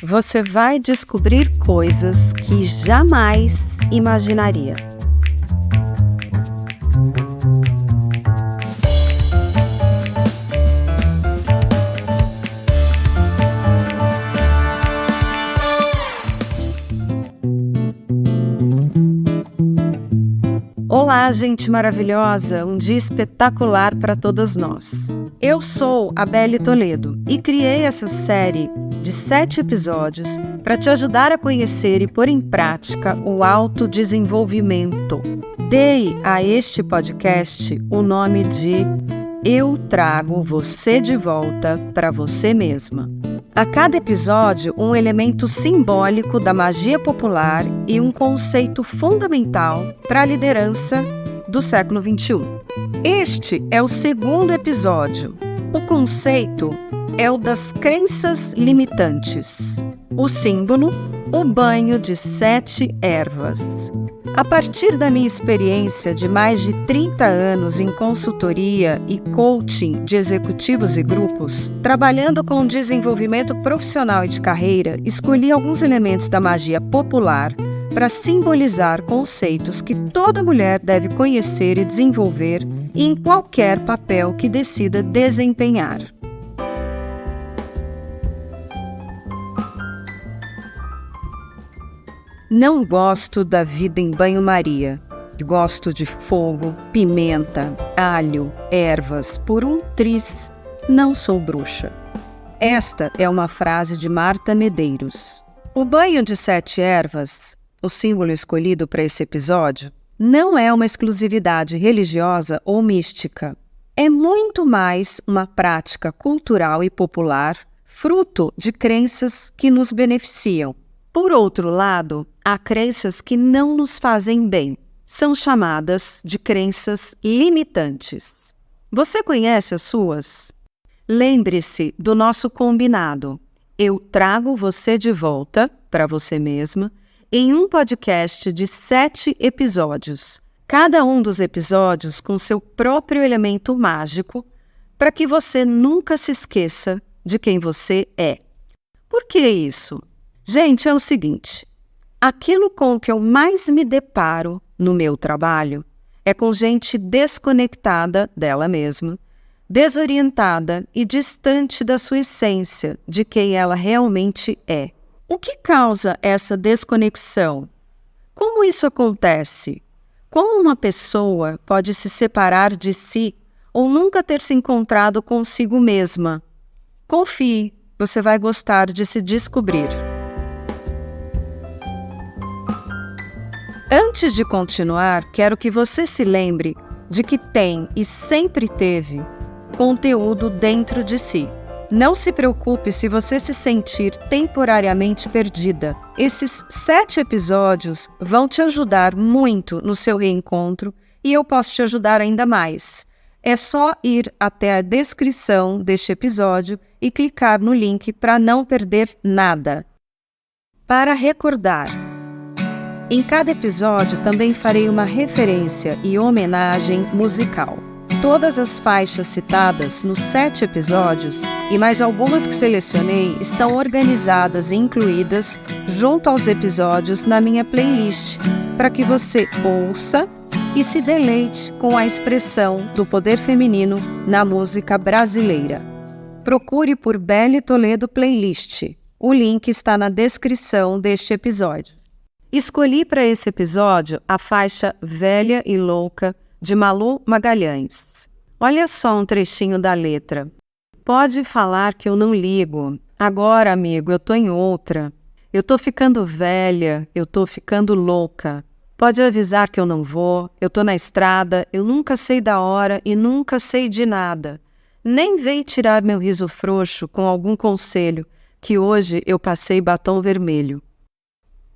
você vai descobrir coisas que jamais imaginaria. Olá, gente maravilhosa! Um dia espetacular para todas nós. Eu sou a Belle Toledo e criei essa série de 7 episódios para te ajudar a conhecer e pôr em prática o autodesenvolvimento. Dei a este podcast o nome de Eu Trago Você de Volta para Você Mesma. A cada episódio, um elemento simbólico da magia popular e um conceito fundamental para a liderança do século XXI. Este é o segundo episódio. O conceito é o das crenças limitantes. O símbolo, o banho de 7 ervas. A partir da minha experiência de mais de 30 anos em consultoria e coaching de executivos e grupos, trabalhando com desenvolvimento profissional e de carreira, escolhi alguns elementos da magia popular para simbolizar conceitos que toda mulher deve conhecer e desenvolver em qualquer papel que decida desempenhar. Não gosto da vida em banho-maria. Gosto de fogo, pimenta, alho, ervas, por um triz. Não sou bruxa. Esta é uma frase de Marta Medeiros. O banho de 7 ervas, o símbolo escolhido para esse episódio, não é uma exclusividade religiosa ou mística. É muito mais uma prática cultural e popular, fruto de crenças que nos beneficiam. Por outro lado, há crenças que não nos fazem bem. São chamadas de crenças limitantes. Você conhece as suas? Lembre-se do nosso combinado. Eu trago você de volta para você mesma em um podcast de 7 episódios. Cada um dos episódios com seu próprio elemento mágico para que você nunca se esqueça de quem você é. Por que isso? Gente, é o seguinte, aquilo com o que eu mais me deparo no meu trabalho é com gente desconectada dela mesma, desorientada e distante da sua essência, de quem ela realmente é. O que causa essa desconexão? Como isso acontece? Como uma pessoa pode se separar de si ou nunca ter se encontrado consigo mesma? Confie, você vai gostar de se descobrir. Antes de continuar, quero que você se lembre de que tem e sempre teve conteúdo dentro de si. Não se preocupe se você se sentir temporariamente perdida. Esses 7 episódios vão te ajudar muito no seu reencontro e eu posso te ajudar ainda mais. É só ir até a descrição deste episódio e clicar no link para não perder nada. Para recordar, em cada episódio também farei uma referência e homenagem musical. Todas as faixas citadas nos 7 episódios e mais algumas que selecionei estão organizadas e incluídas junto aos episódios na minha playlist, para que você ouça e se deleite com a expressão do poder feminino na música brasileira. Procure por Belle Toledo Playlist. O link está na descrição deste episódio. Escolhi para esse episódio a faixa Velha e Louca, de Malu Magalhães. Olha só um trechinho da letra. Pode falar que eu não ligo. Agora, amigo, eu tô em outra. Eu tô ficando velha, eu tô ficando louca. Pode avisar que eu não vou, eu tô na estrada, eu nunca sei da hora e nunca sei de nada. Nem vem tirar meu riso frouxo com algum conselho, que hoje eu passei batom vermelho.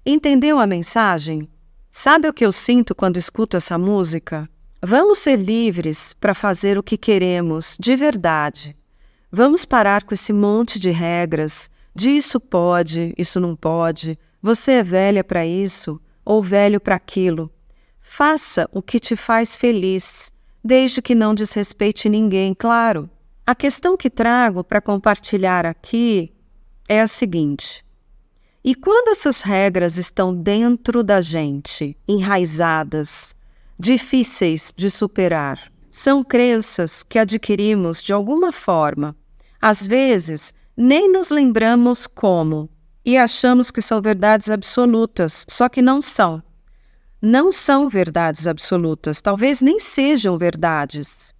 Entendeu a mensagem? Sabe o que eu sinto quando escuto essa música? Vamos ser livres para fazer o que queremos, de verdade. Vamos parar com esse monte de regras, de isso pode, isso não pode, você é velha para isso ou velho para aquilo. Faça o que te faz feliz, desde que não desrespeite ninguém, claro. A questão que trago para compartilhar aqui é a seguinte: E quando essas regras estão dentro da gente, enraizadas, difíceis de superar, são crenças que adquirimos de alguma forma. Às vezes, nem nos lembramos como, e achamos que são verdades absolutas, só que não são. Não são verdades absolutas, talvez nem sejam verdades.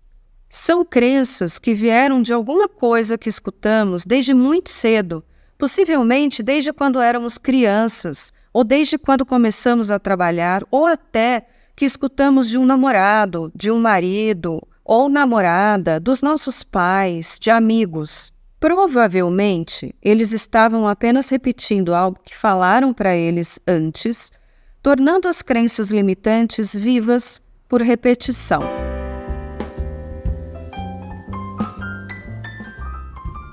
São crenças que vieram de alguma coisa que escutamos desde muito cedo, possivelmente desde quando éramos crianças, ou desde quando começamos a trabalhar, ou até que escutamos de um namorado, de um marido ou namorada, dos nossos pais, de amigos. Provavelmente, eles estavam apenas repetindo algo que falaram para eles antes, tornando as crenças limitantes vivas por repetição.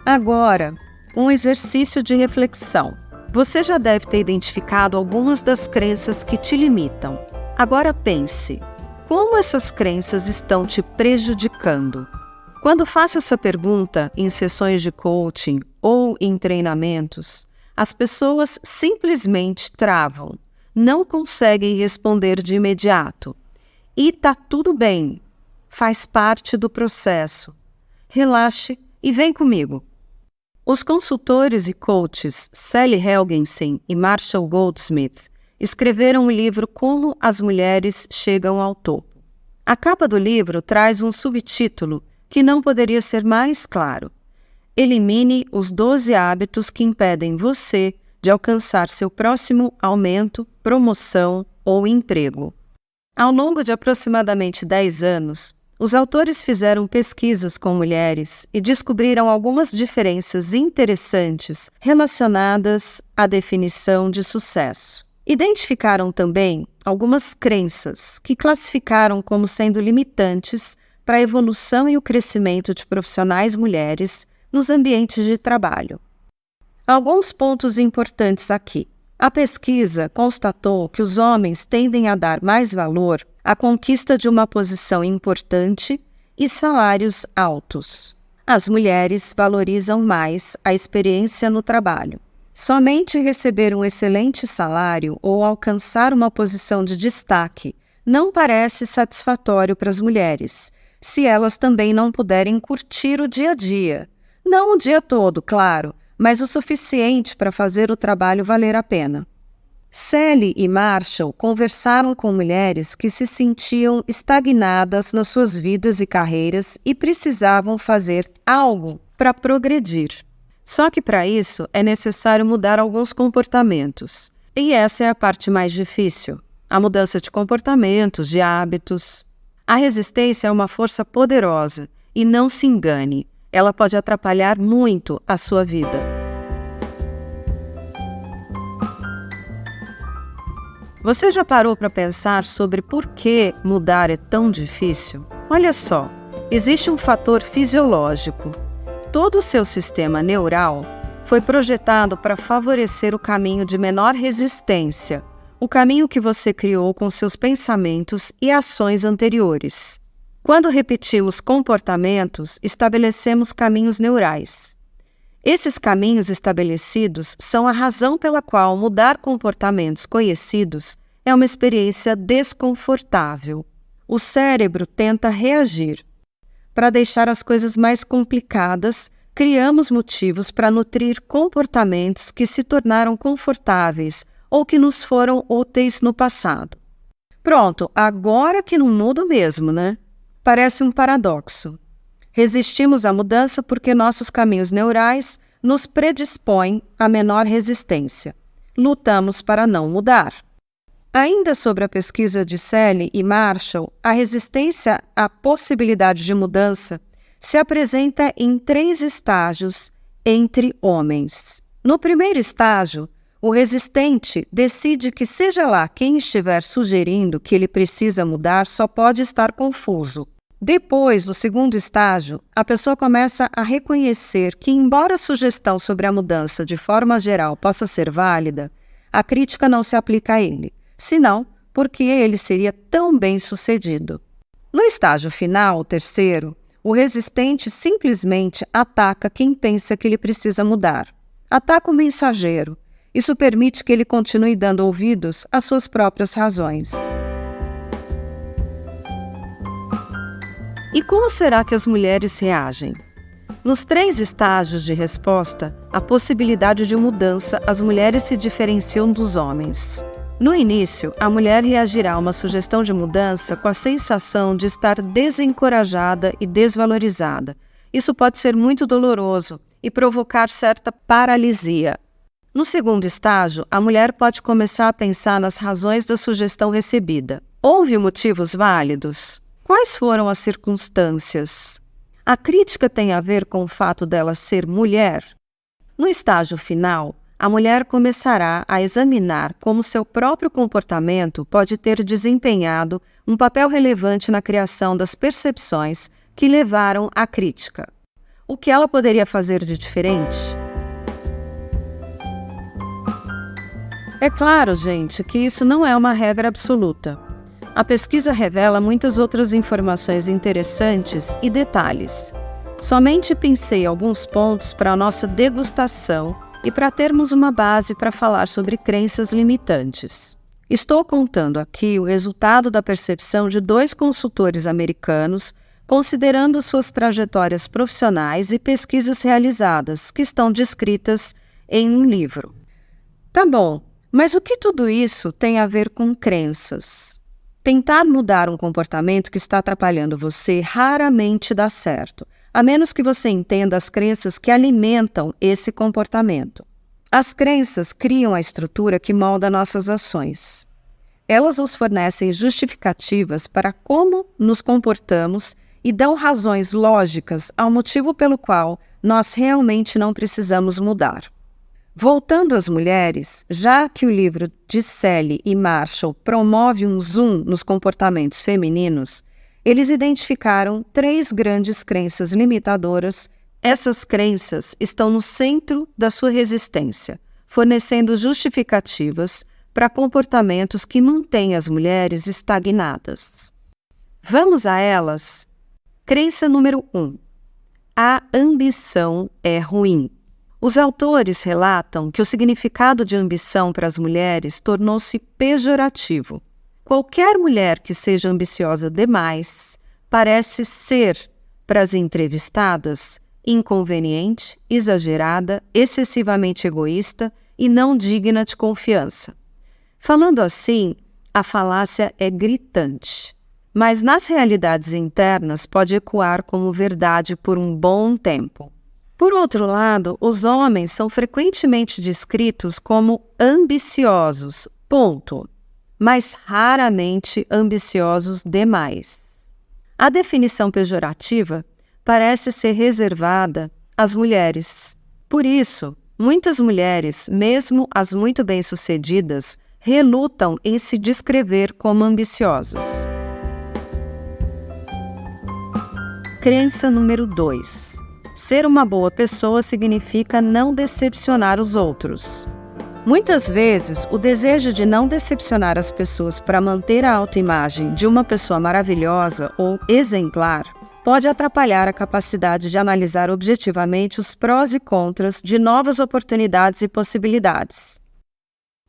Agora, um exercício de reflexão. Você já deve ter identificado algumas das crenças que te limitam. Agora pense, como essas crenças estão te prejudicando? Quando faço essa pergunta em sessões de coaching ou em treinamentos, as pessoas simplesmente travam, não conseguem responder de imediato. E tá tudo bem, faz parte do processo. Relaxe e vem comigo. Os consultores e coaches Sally Helgensen e Marshall Goldsmith escreveram o livro Como as Mulheres Chegam ao Topo. A capa do livro traz um subtítulo que não poderia ser mais claro. Elimine os 12 hábitos que impedem você de alcançar seu próximo aumento, promoção ou emprego. Ao longo de aproximadamente 10 anos, os autores fizeram pesquisas com mulheres e descobriram algumas diferenças interessantes relacionadas à definição de sucesso. Identificaram também algumas crenças que classificaram como sendo limitantes para a evolução e o crescimento de profissionais mulheres nos ambientes de trabalho. Alguns pontos importantes aqui. A pesquisa constatou que os homens tendem a dar mais valor à conquista de uma posição importante e salários altos. As mulheres valorizam mais a experiência no trabalho. Somente receber um excelente salário ou alcançar uma posição de destaque não parece satisfatório para as mulheres, se elas também não puderem curtir o dia a dia. Não o dia todo, claro, mas o suficiente para fazer o trabalho valer a pena. Sally e Marshall conversaram com mulheres que se sentiam estagnadas nas suas vidas e carreiras e precisavam fazer algo para progredir. Só que para isso é necessário mudar alguns comportamentos. E essa é a parte mais difícil, a mudança de comportamentos, de hábitos. A resistência é uma força poderosa e não se engane, ela pode atrapalhar muito a sua vida. Você já parou para pensar sobre por que mudar é tão difícil? Olha só, existe um fator fisiológico. Todo o seu sistema neural foi projetado para favorecer o caminho de menor resistência, o caminho que você criou com seus pensamentos e ações anteriores. Quando repetimos comportamentos, estabelecemos caminhos neurais. Esses caminhos estabelecidos são a razão pela qual mudar comportamentos conhecidos é uma experiência desconfortável. O cérebro tenta reagir. Para deixar as coisas mais complicadas, criamos motivos para nutrir comportamentos que se tornaram confortáveis ou que nos foram úteis no passado. Pronto, agora que não muda mesmo, né? Parece um paradoxo. Resistimos à mudança porque nossos caminhos neurais nos predispõem a menor resistência. Lutamos para não mudar. Ainda sobre a pesquisa de Sally e Marshall, a resistência à possibilidade de mudança se apresenta em 3 estágios entre homens. No primeiro estágio, o resistente decide que seja lá quem estiver sugerindo que ele precisa mudar só pode estar confuso. Depois do segundo estágio, a pessoa começa a reconhecer que, embora a sugestão sobre a mudança de forma geral possa ser válida, a crítica não se aplica a ele, senão porque ele seria tão bem-sucedido. No estágio final, o terceiro, o resistente simplesmente ataca quem pensa que ele precisa mudar. Ataca o mensageiro. Isso permite que ele continue dando ouvidos às suas próprias razões. E como será que as mulheres reagem? Nos 3 estágios de resposta, a possibilidade de mudança, as mulheres se diferenciam dos homens. No início, a mulher reagirá a uma sugestão de mudança com a sensação de estar desencorajada e desvalorizada. Isso pode ser muito doloroso e provocar certa paralisia. No segundo estágio, a mulher pode começar a pensar nas razões da sugestão recebida. Houve motivos válidos? Quais foram as circunstâncias? A crítica tem a ver com o fato dela ser mulher? No estágio final, a mulher começará a examinar como seu próprio comportamento pode ter desempenhado um papel relevante na criação das percepções que levaram à crítica. O que ela poderia fazer de diferente? É claro, gente, que isso não é uma regra absoluta. A pesquisa revela muitas outras informações interessantes e detalhes. Somente pensei alguns pontos para a nossa degustação e para termos uma base para falar sobre crenças limitantes. Estou contando aqui o resultado da percepção de 2 consultores americanos, considerando suas trajetórias profissionais e pesquisas realizadas, que estão descritas em um livro. Tá bom, mas o que tudo isso tem a ver com crenças? Tentar mudar um comportamento que está atrapalhando você raramente dá certo, a menos que você entenda as crenças que alimentam esse comportamento. As crenças criam a estrutura que molda nossas ações. Elas nos fornecem justificativas para como nos comportamos e dão razões lógicas ao motivo pelo qual nós realmente não precisamos mudar. Voltando às mulheres, já que o livro de Sally e Marshall promove um zoom nos comportamentos femininos, eles identificaram 3 grandes crenças limitadoras. Essas crenças estão no centro da sua resistência, fornecendo justificativas para comportamentos que mantêm as mulheres estagnadas. Vamos a elas? Crença número 1. A ambição é ruim. Os autores relatam que o significado de ambição para as mulheres tornou-se pejorativo. Qualquer mulher que seja ambiciosa demais parece ser, para as entrevistadas, inconveniente, exagerada, excessivamente egoísta e não digna de confiança. Falando assim, a falácia é gritante, mas nas realidades internas pode ecoar como verdade por um bom tempo. Por outro lado, os homens são frequentemente descritos como ambiciosos, ponto, mas raramente ambiciosos demais. A definição pejorativa parece ser reservada às mulheres. Por isso, muitas mulheres, mesmo as muito bem-sucedidas, relutam em se descrever como ambiciosas. Crença número 2. Ser uma boa pessoa significa não decepcionar os outros. Muitas vezes, o desejo de não decepcionar as pessoas para manter a autoimagem de uma pessoa maravilhosa ou exemplar pode atrapalhar a capacidade de analisar objetivamente os prós e contras de novas oportunidades e possibilidades.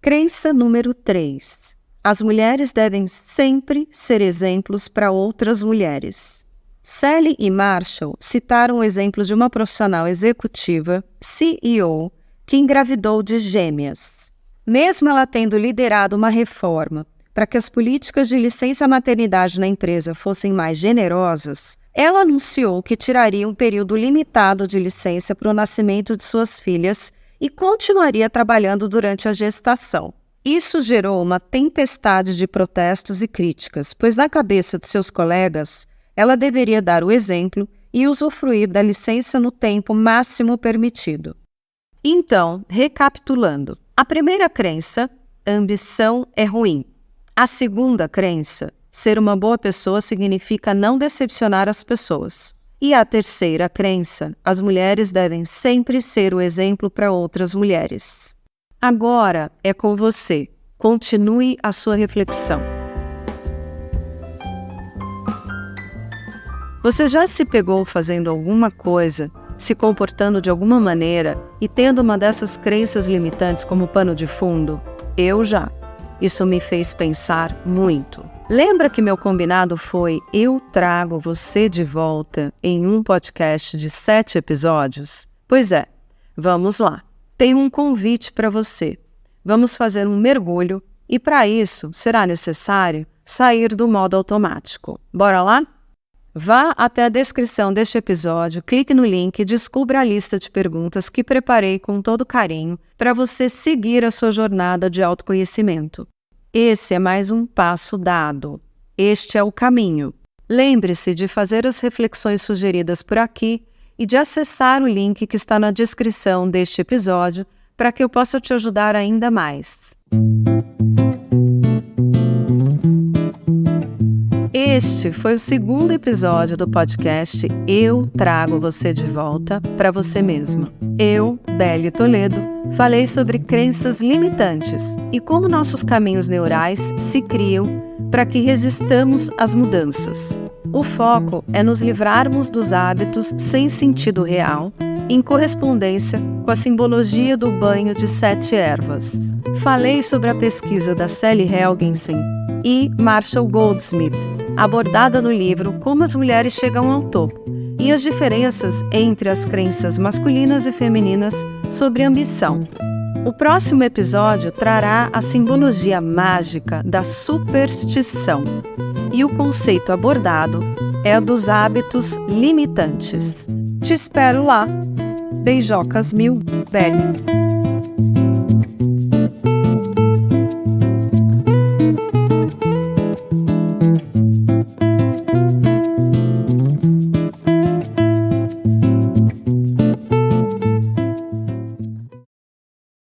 Crença número 3. As mulheres devem sempre ser exemplos para outras mulheres. Sally e Marshall citaram o exemplo de uma profissional executiva, CEO, que engravidou de gêmeas. Mesmo ela tendo liderado uma reforma para que as políticas de licença-maternidade na empresa fossem mais generosas, ela anunciou que tiraria um período limitado de licença para o nascimento de suas filhas e continuaria trabalhando durante a gestação. Isso gerou uma tempestade de protestos e críticas, pois na cabeça de seus colegas, ela deveria dar o exemplo e usufruir da licença no tempo máximo permitido. Então, recapitulando, a primeira crença, ambição é ruim. A segunda crença, ser uma boa pessoa significa não decepcionar as pessoas. E a terceira crença, as mulheres devem sempre ser o exemplo para outras mulheres. Agora é com você. Continue a sua reflexão. Você já se pegou fazendo alguma coisa se comportando de alguma maneira e tendo uma dessas crenças limitantes como pano de fundo? Eu já. Isso me fez pensar muito. Lembra que meu combinado foi eu trago você de volta em um podcast de 7 episódios? Pois é, vamos lá. Tenho um convite para você. Vamos fazer um mergulho e para isso será necessário sair do modo automático. Bora lá? Vá até a descrição deste episódio, clique no link e descubra a lista de perguntas que preparei com todo carinho para você seguir a sua jornada de autoconhecimento. Esse é mais um passo dado. Este é o caminho. Lembre-se de fazer as reflexões sugeridas por aqui e de acessar o link que está na descrição deste episódio para que eu possa te ajudar ainda mais. Este foi o segundo episódio do podcast Eu Trago Você de Volta para Você Mesma. Eu, Beli Toledo, falei sobre crenças limitantes e como nossos caminhos neurais se criam para que resistamos às mudanças. O foco é nos livrarmos dos hábitos sem sentido real, em correspondência com a simbologia do banho de 7 ervas. Falei sobre a pesquisa da Sally Helgensen e Marshall Goldsmith, abordada no livro Como as Mulheres Chegam ao Topo, e as diferenças entre as crenças masculinas e femininas sobre ambição. O próximo episódio trará a simbologia mágica da superstição, e o conceito abordado é o dos hábitos limitantes. Te espero lá. Beijocas mil, Beli.